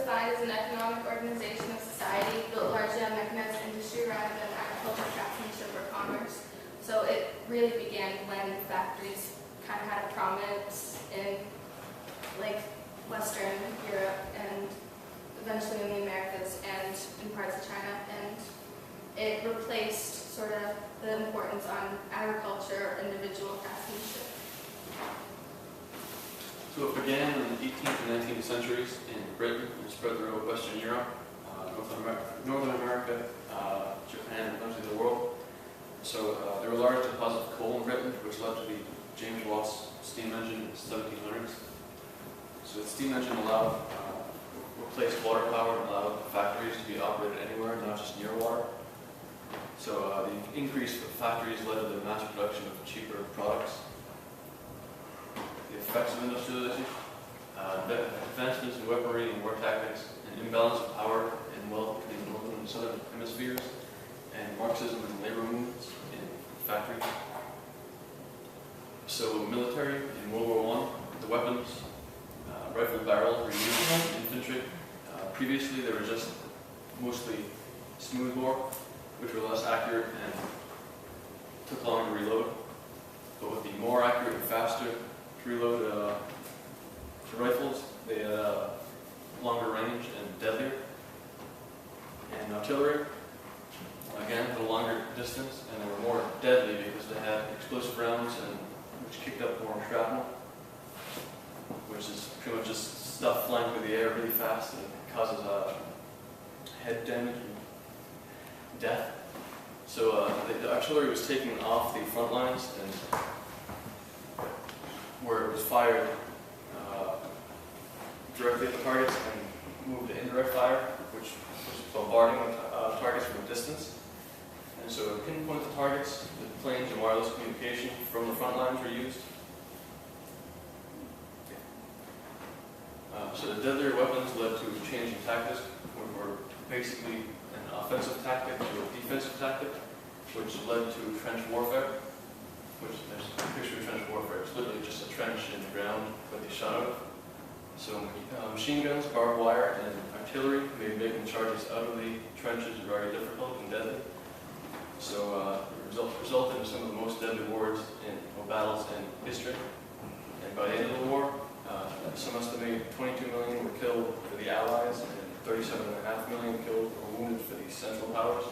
defined as an economic organization of society built largely on mechanized industry rather than agriculture, craftsmanship, or commerce. So it really began when factories kind of had a prominence in like Western Europe and eventually in the Americas and in parts of China, and it replaced sort of the importance on agriculture or individual craftsmanship. So it began in the 18th and 19th centuries in Britain and spread throughout Western Europe, Northern America, Japan, and eventually the world. So there were large deposits of coal in Britain, which led to the James Watt's steam engine in the 1700s. So the steam engine replaced water power and allowed factories to be operated anywhere, not just near water. So the increase of factories led to the mass production of cheaper products. The effects of industrialization, advancements in weaponry and war tactics, an imbalance of power and wealth between the northern and southern hemispheres, and Marxism and labor movements in factories. So military, in World War I, the weapons, rifle barrels were used in infantry. Previously they were just mostly smoothbore, which were less accurate and took longer to reload. But with the more accurate and faster to reload rifles, they had longer range and deadlier. And artillery, again, had a longer distance, and they were more deadly because they had explosive rounds and which kicked up more shrapnel, which is pretty much just stuff flying through the air really fast and causes head damage and death. So the artillery was taken off the front lines and where it was fired directly at the targets and moved to indirect fire, which was bombarding targets from a distance. And so to pinpoint the targets, the planes and wireless communication from the front lines were used. So the deadlier weapons led to a change in tactics, which were basically an offensive tactic to a defensive tactic, which led to trench warfare, which there's a picture of trench warfare. It's literally just a trench in the ground that they shot out of. So machine guns, barbed wire, and artillery made making charges out of the trenches very difficult and deadly. So it resulted in some of the most deadly wars or battles in history. And by the end of the war, some estimate 22 million were killed for the Allies and 37.5 million killed or wounded for the Central Powers.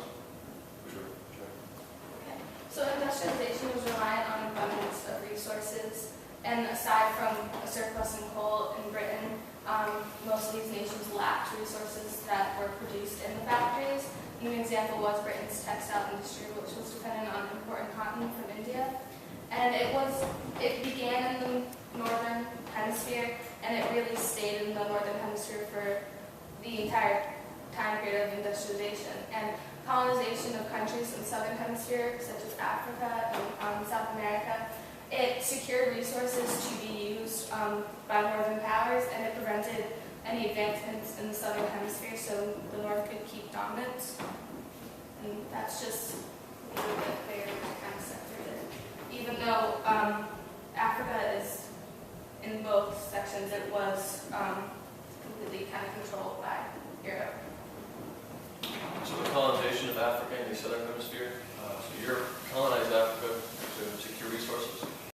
Okay. So industrialization was reliant on abundance of resources, and aside from a surplus in coal in Britain, most of these nations lacked resources that were produced in the factories. An example was Britain's textile industry, which was dependent on imported cotton from India. And it began in the northern hemisphere, and it really stayed in the northern hemisphere for the entire time period of industrialization. And colonization of countries in the southern hemisphere, such as Africa and South America, it secured resources to be used by northern powers, and it prevented any advancements in the southern hemisphere, so the north could keep dominance. And that's just a little bit there to kind of separate it. Even though Africa is in both sections, it was completely kind of controlled by Europe. So the colonization of Africa in the southern hemisphere, so Europe colonized Africa to secure resources.